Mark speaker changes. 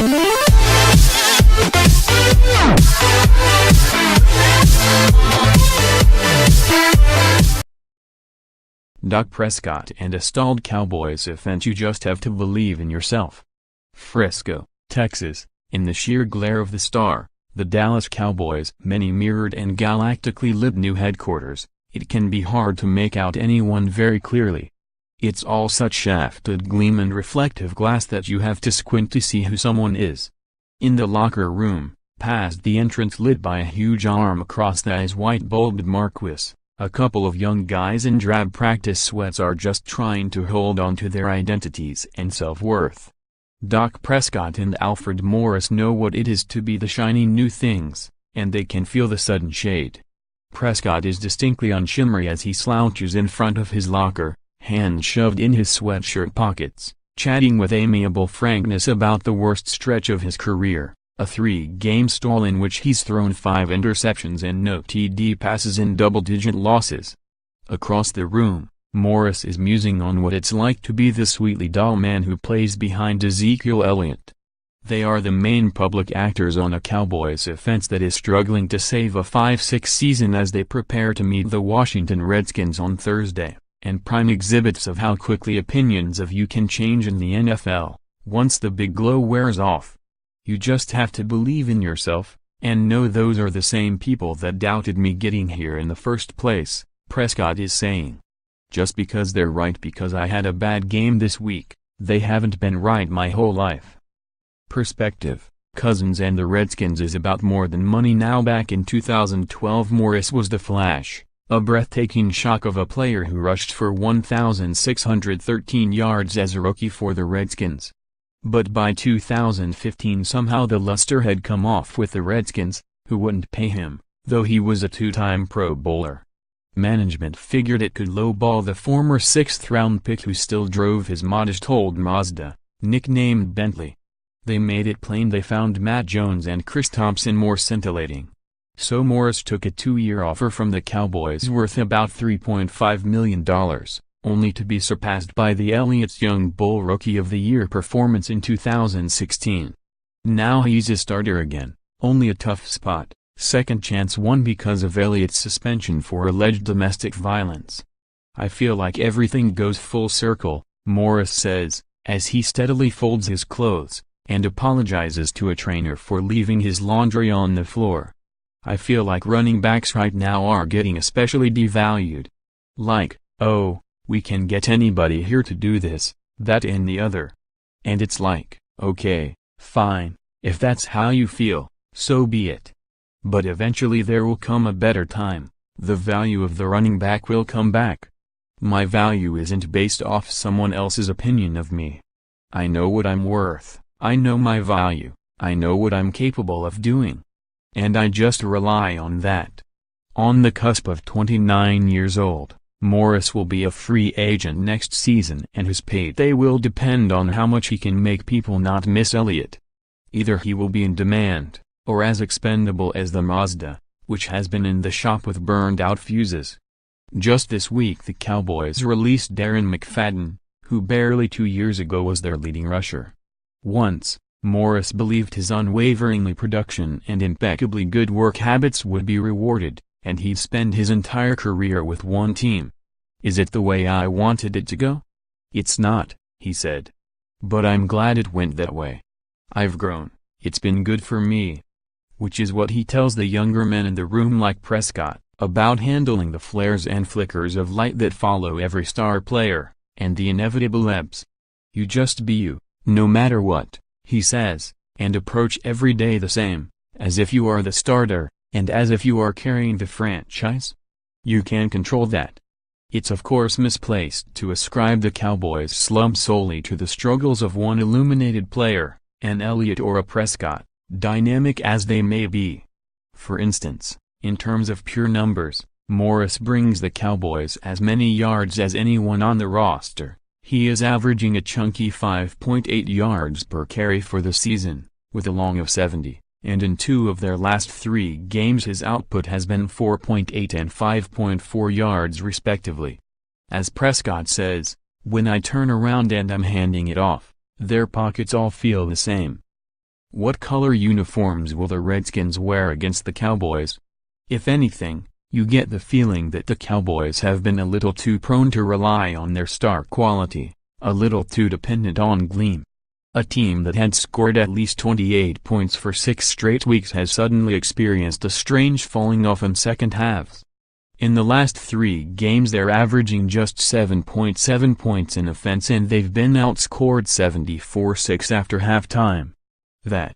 Speaker 1: Dak Prescott and a stalled Cowboys offense. You just have to believe in yourself. Frisco, Texas. In the sheer glare of the star, the Dallas Cowboys' many-mirrored and galactically lit new headquarters, it can be hard to make out anyone very clearly. It's all such shafted gleam and reflective glass that you have to squint to see who someone is. In the locker room, past the entrance lit by a huge arm across the eyes white-bulbed marquis, a couple of young guys in drab practice sweats are just trying to hold on to their identities and self-worth. Dak Prescott and Alfred know what it is to be the shiny new things, and they can feel the sudden shade. Prescott is distinctly unshimmery as he slouches in front of his locker, hands shoved in his sweatshirt pockets, chatting with amiable frankness about the worst stretch of his career, a 3-game stall in which he's thrown 5 interceptions and no TD passes in double-digit losses. Across the room, Morris is musing on what it's like to be the sweetly dull man who plays behind Ezekiel Elliott. They are the main public actors on a Cowboys offense that is struggling to save a 5-6 season as they prepare to meet the Washington Redskins on Thursday, and prime exhibits of how quickly opinions of you can change in the NFL, once the big glow wears off. You just have to believe in yourself, and know those are the same people that doubted me getting here in the first place, Prescott is saying. Just because they're right because I had a bad game this week, they haven't been right my whole life. Perspective, Cousins and the Redskins is about more than money now. Back in 2012 Morris was the Flash, a breathtaking shock of a player who rushed for 1,613 yards as a rookie for the Redskins. But by 2015 somehow the luster had come off with the Redskins, who wouldn't pay him, though he was a 2-time Pro Bowler. Management figured it could lowball the former 6th-round pick who still drove his modest old Mazda, nicknamed Bentley. They made it plain they found Matt Jones and Chris Thompson more scintillating. So Morris took a 2-year offer from the Cowboys worth about $3.5 million, only to be surpassed by the Elliott's Young Bull Rookie of the Year performance in 2016. Now he's a starter again, only a tough spot. Second chance won because of Elliott's suspension for alleged domestic violence. I feel like everything goes full circle, Morris says, as he steadily folds his clothes, and apologizes to a trainer for leaving his laundry on the floor. I feel like running backs right now are getting especially devalued. Like, oh, we can get anybody here to do this, that and the other. And it's like, okay, fine, if that's how you feel, so be it. But eventually there will come a better time, the value of the running back will come back. My value isn't based off someone else's opinion of me. I know what I'm worth, I know my value, I know what I'm capable of doing. And I just rely on that. On the cusp of 29 years old, Morris will be a free agent next season and his payday will depend on how much he can make people not miss Elliott. Either he will be in demand, or as expendable as the Mazda, which has been in the shop with burned-out fuses. Just this week the Cowboys released Darren McFadden, who barely 2 years ago was their leading rusher. Once, Morris believed his unwaveringly production and impeccably good work habits would be rewarded, and he'd spend his entire career with one team. Is it the way I wanted it to go? It's not, he said. But I'm glad it went that way. I've grown, it's been good for me. Which is what he tells the younger men in the room like Prescott, about handling the flares and flickers of light that follow every star player, and the inevitable ebbs. You just be you, no matter what, he says, and approach every day the same, as if you are the starter, and as if you are carrying the franchise. You can control that. It's of course misplaced to ascribe the Cowboys' slump solely to the struggles of one illuminated player, an Elliott or a Prescott, dynamic as they may be. For instance, in terms of pure numbers, Morris brings the Cowboys as many yards as anyone on the roster. He is averaging a chunky 5.8 yards per carry for the season, with a long of 70, and in 2 of their last 3 games his output has been 4.8 and 5.4 yards respectively. As Prescott says, when I turn around and I'm handing it off, their pockets all feel the same. What color uniforms will the Redskins wear against the Cowboys? If anything, you get the feeling that the Cowboys have been a little too prone to rely on their star quality, a little too dependent on gleam. A team that had scored at least 28 points for 6 straight weeks has suddenly experienced a strange falling off in second halves. In the last 3 games they're averaging just 7.7 points in offense and they've been outscored 74-6 after halftime. That,